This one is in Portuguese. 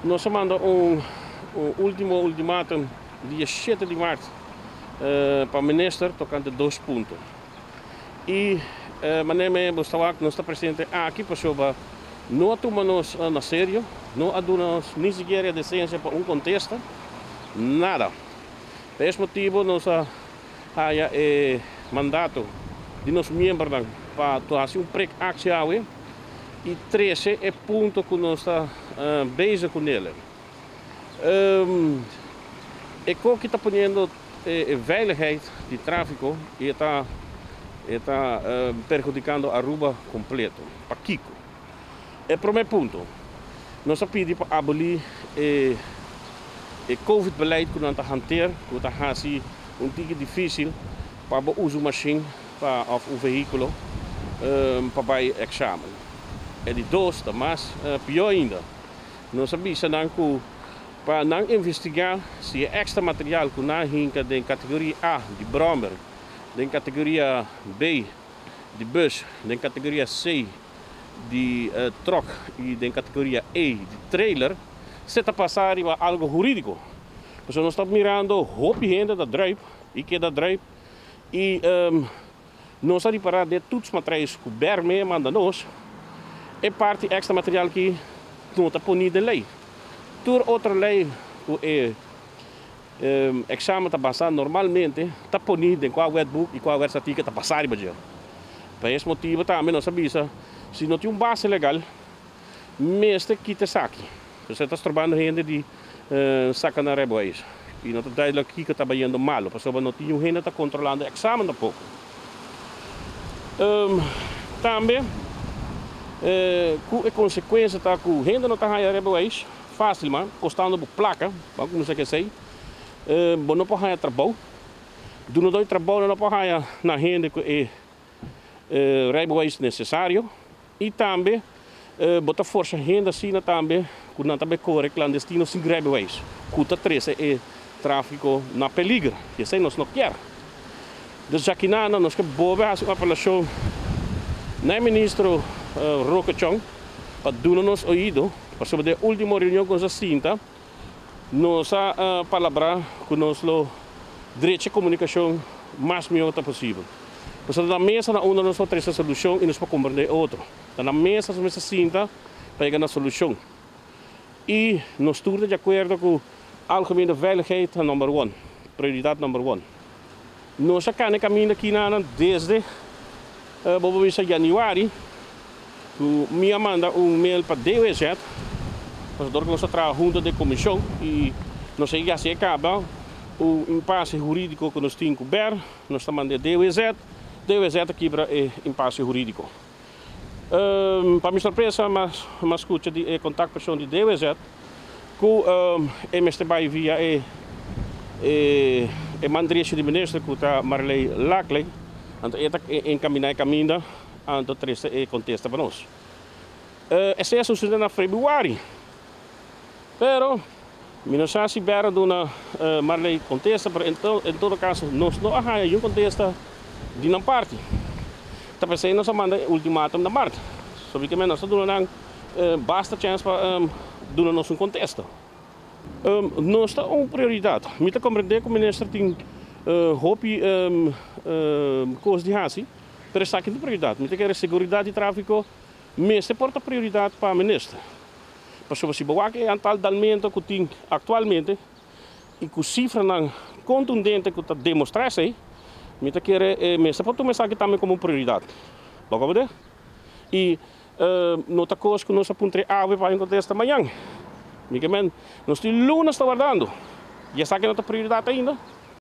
Nós mandamos último ultimatum dia 7 de março para o ministro tocante 2 pontos. E maneira que nós presente aqui para não tomamos na sério, não adunamos nem sequer a decência para contexto, nada. Por esse motivo nós mandato de nossos membros para fazer pré-ação e 13 é ponto que nós estamos bezig com ele. E o que está ponendo veiligheid de tráfego e está prejudicando a Aruba completo, para Kiko. É o primeiro ponto. Nós pedimos para abolir o Covid-beleid que nós estamos hanteren, que está fazendo pouco difícil para o uso de machine of o veículo para o exame. E de dois, mas pior ainda. Nós sabemos que para não investigar se é extra material que não hinca de categoria A de brommer, de categoria B de bus, de categoria C de truck e de categoria E de trailer, se está passando a algo jurídico. Porque nós estamos mirando hoop gente da drive e que da drive e nós estamos reparando de todos os materiais que o BERME manda nós é parte extra material que não está punido de lei. Toda outra lei que o exame está passando normalmente está punido em qual wetbook e qual estatística está passando para ele. Por esse motivo também nós sabemos se não tem base legal, mestre quita saque. Você está trabalhando gente de saca na rebois. E não está duidelijk que está indo mal, porque não tem gente que está controlando o exame um pouco. Também a consequência está que a gente não está ganhando rebois facilmente, custando por placa, como você quer dizer. Não pode ganhar trabalho. Do não trabalho não pode ganhar na gente que é rebois necessário. E também botar força gente assim também que não também corre clandestino sem rebois. Cuta 13 é tráfico na peligro, que isso nós não queremos. Então já que nós que bobe a apelação na ministro Roque Chong para dar-nos ouvido, para sobre a última reunião com a Cinta, nós palavra com nosso direito de comunicação mais melhor possível. Porque na mesa onde nós temos a solução e nós podemos compreender outro. Na mesa nós Cinta para chegar na solução. E nós estamos de acordo com a algemene veiligheid number 1, prioridade number 1. Nós estamos caminhando aqui desde januário. Me manda mail para DWZ, para que nós trabalhamos junto da comissão e nós já se acaba o impasse jurídico que nós temos coberto. Nós estamos mandando DWZ aqui para o impasse jurídico. Para minha surpresa, mas escuta de contato pessoa de DWZ, que MST vai via o mandriche de ministro que está Marley Lackley, então ele encaminhar caminho anto três contesta para nós. Esse é sucedido na februário. Pero, não sei se era uma Marley contesta, mas em todo caso, nós não há contesta de uma parte. Tapi saya nós manda ultimatum na março. Sobre que nós não basta chance para dar nos contesta. Nós está uma prioridade. Me está compreender que o ministro tem hope coisas de assim. Pero está aqui de prioridade. Me quer segurança de tráfego, mas se porta prioridade para o ministro. Porque se você é tal de aumento que tem atualmente e com cifra contundente que está demonstrando, me quer ministro pode começar aqui também como prioridade. Logo ver? E nota coisa que nós apontamos ave para encontrar esta manhã. Nós temos lunas está guardando. E essa aqui é a nossa prioridade ainda.